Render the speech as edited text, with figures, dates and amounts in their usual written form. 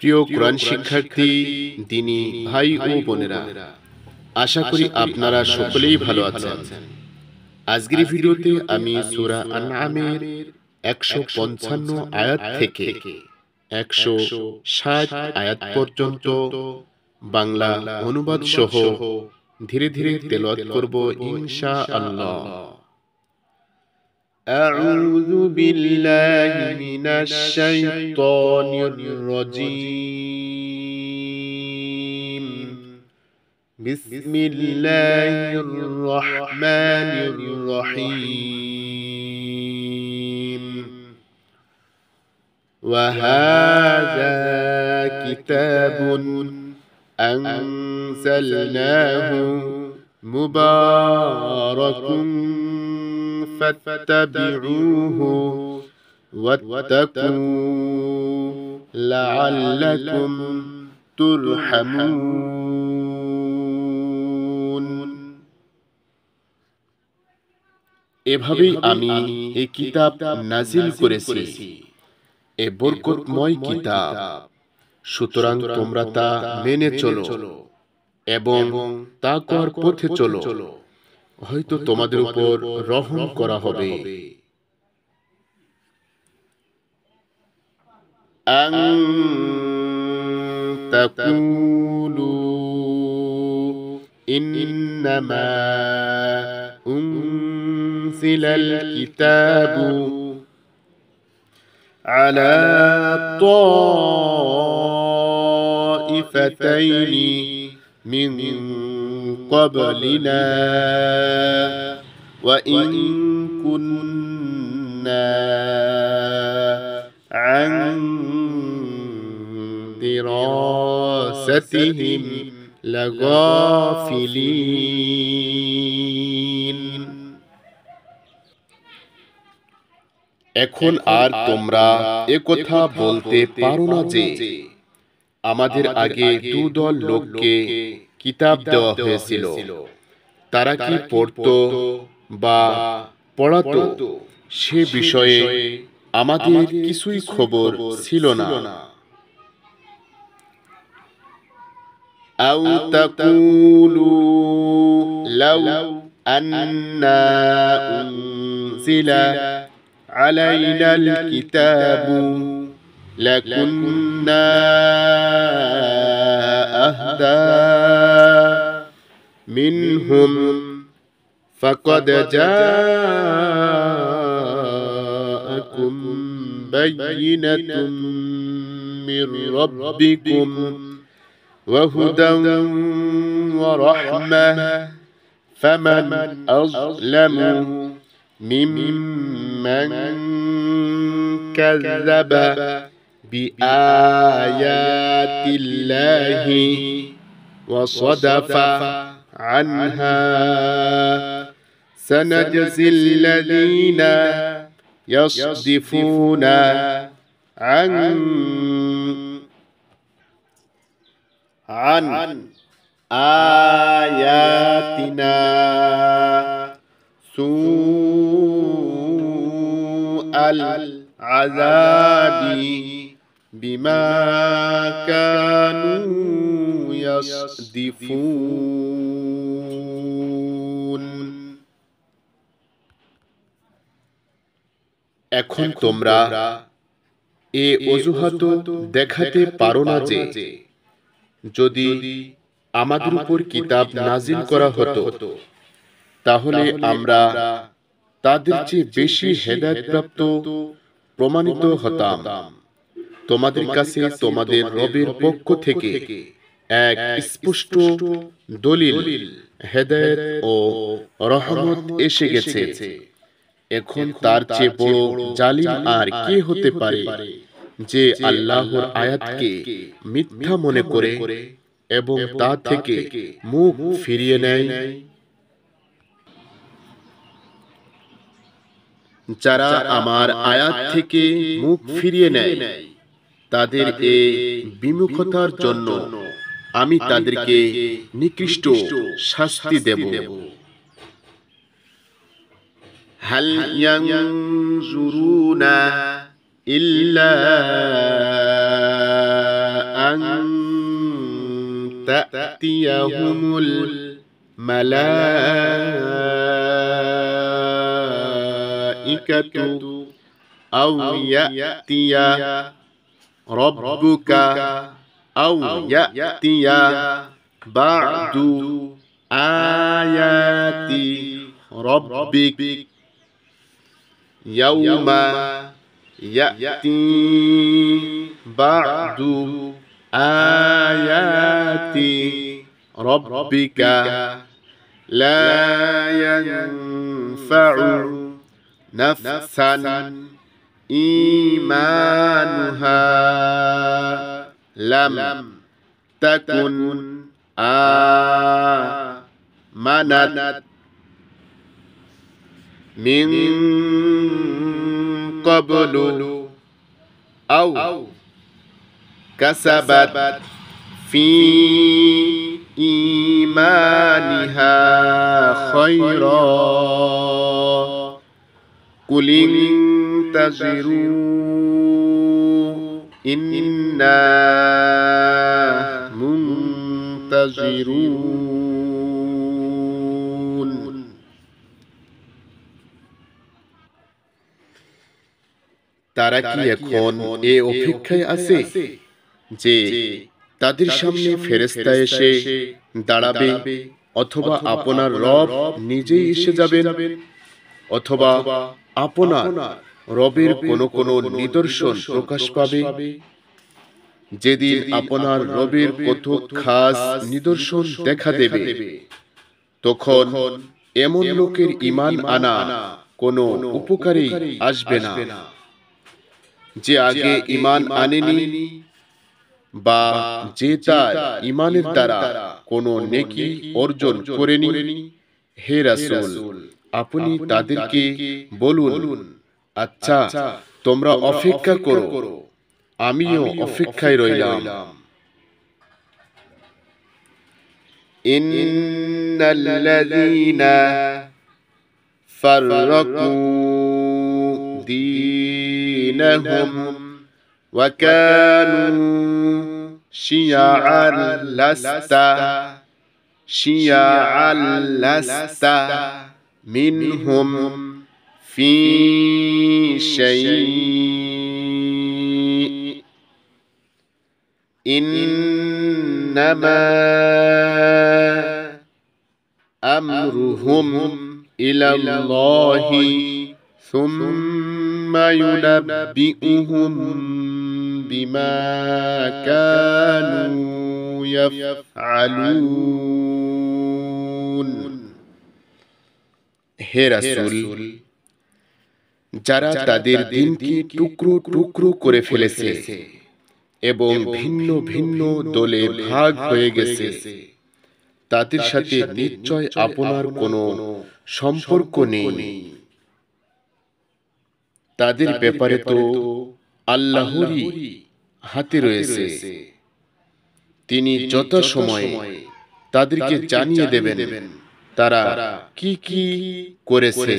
প্রিয় কোরআন শিক্ষার্থী, দিনী ভাই ও বোনেরা, আশা করি আপনারা সকলেই ভালো আছেন। আজকের ভিডিওতে আমি সূরা আনআমের 155 আয়াত থেকে 160 আয়াত পর্যন্ত বাংলা অনুবাদ সহ ধীরে ধীরে তেলাওয়াত করব ইনশাআল্লাহ। أعوذ بالله من الشيطان الرجيم. بسم الله الرحمن الرحيم. وهذا كتاب أنزلناه مبارك فاتبعوه واتقوا لعلكم ترحمون. এভাবেই আমি এই কিতাব নাজিল করেছি, এ বরকতময় কিতাব, সুতরাং তোমরা তা মেনে চলো এবং তাকওয়ার পথে চলো, হয়তো তোমাদের উপর রহম করা হবে। আন তাকুলু ইন্নামা উনজিলাল কিতাবু আলা তাইফাতাইনি মিন قبلنا وإن كنا عن دراستهم لغافلين. এখন আর তোমরা একথা বলতে পারো না যে আমাদের আগে দুদল লোককে কিতাব দেওয়া হয়েছিল, তারা কি পড়তো বা পড়াতো সে বিষয়ে আমাদের কিছুই খবর ছিল না। আও তাকুলু লাউ আন্না উনজিলা আলাইনাল কিতাবু লাকুন্না আহদা মিনহুম ফাকাদ জাআকুম বায়িনাতুম মির রাব্বিকুম ওয়া হুদান ওয়া রাহমাহ ফামান আযলামু মিম্মান কাযাবা বিআয়াতিল্লাহি وصدف عنها سنجزي الذين يصدفون عن آياتنا سوء العذاب بما كانوا يصدفون. এখন তোমরা এ অজুহাত দেখাতে পারো না যে যদি আমাদের উপর কিতাব নাজিল করা হতো তাহলে আমরা তাদের চেয়ে বেশি হেদায়েতপ্রাপ্ত প্রমাণিত হতাম। তোমাদের কাছে তোমাদের রবের পক্ষ থেকে এক স্পষ্ট দলিল, হেদায়েত ও রহমত এসে গেছে। এখন তার চেয়ে বড় জালিম আর কে হতে পারে যে আল্লাহর আয়াতকে মিথ্যা মনে করে এবং তা থেকে মুখ ফিরিয়ে নেয়। যারা আমার আয়াত থেকে মুখ ফিরিয়ে নেয় তাদের এই বিমুখতার জন্য আমি তাদেরকে নিকৃষ্ট শাস্তি দেব। হাল ইয়ানজুরুনা ইল্লা أن تأتيهم الملائكة أو يأتي ربك أو يأتي بعد آيات ربك يوم يأتي بعد آيات ربك لا ينفع نفسا إيمانها لم تكن آمنت من قبل أو كسبت في إيمانها خيرا قل انتظروا إنا منتظرون। তারা কি এখন এ অপেক্ষায় আছে যে তাদের সামনে ফেরেশতা এসে দাঁড়াবে, অথবা আপনার রব নিজেই এসে যাবেন, অথবা আপনার রবের কোনো নিদর্শন প্রকাশ পাবে? যেদিন আপনার রবের কত খাস নিদর্শন দেখা দেবে, তখন এমন লোকের ঈমান আনা কোনো উপকারেই আসবে না যে আগে ঈমান আনেনি, বা যে তার ঈমানের দ্বারা কোনো নেকি অর্জন করেনি। হে রাসূল, আপনি তাদেরকে বলুন, আচ্ছা তোমরা অপেক্ষা করো, আমিও অপেক্ষায় রইলাম। ইন্নাল্লাযীনা ফাররাকু দীনাহুম ওয়া কানু শিয়া'আন লাস্তা মিনহুম ফি শাই'ইন ইন্নামা আমরুহুম ইলাল্লাহি সুম্মা ইউনাব্বিউহুম বিমা কানু ইয়াফআলুন। হে রাসূল, যারা তাদের দিনকে টুকরো টুকরো করে ফেলেছে এবং ভিন্ন ভিন্ন দলে ভাগ হয়ে গেছে, তাদের সাথে নিশ্চয় আপনার কোনো সম্পর্ক নেই। তাদের ব্যাপারে তো আল্লাহরই হাতে রয়েছে, তিনি যথাসময়ে তাদেরকে জানিয়ে দেবেন তারা কি কি করেছে।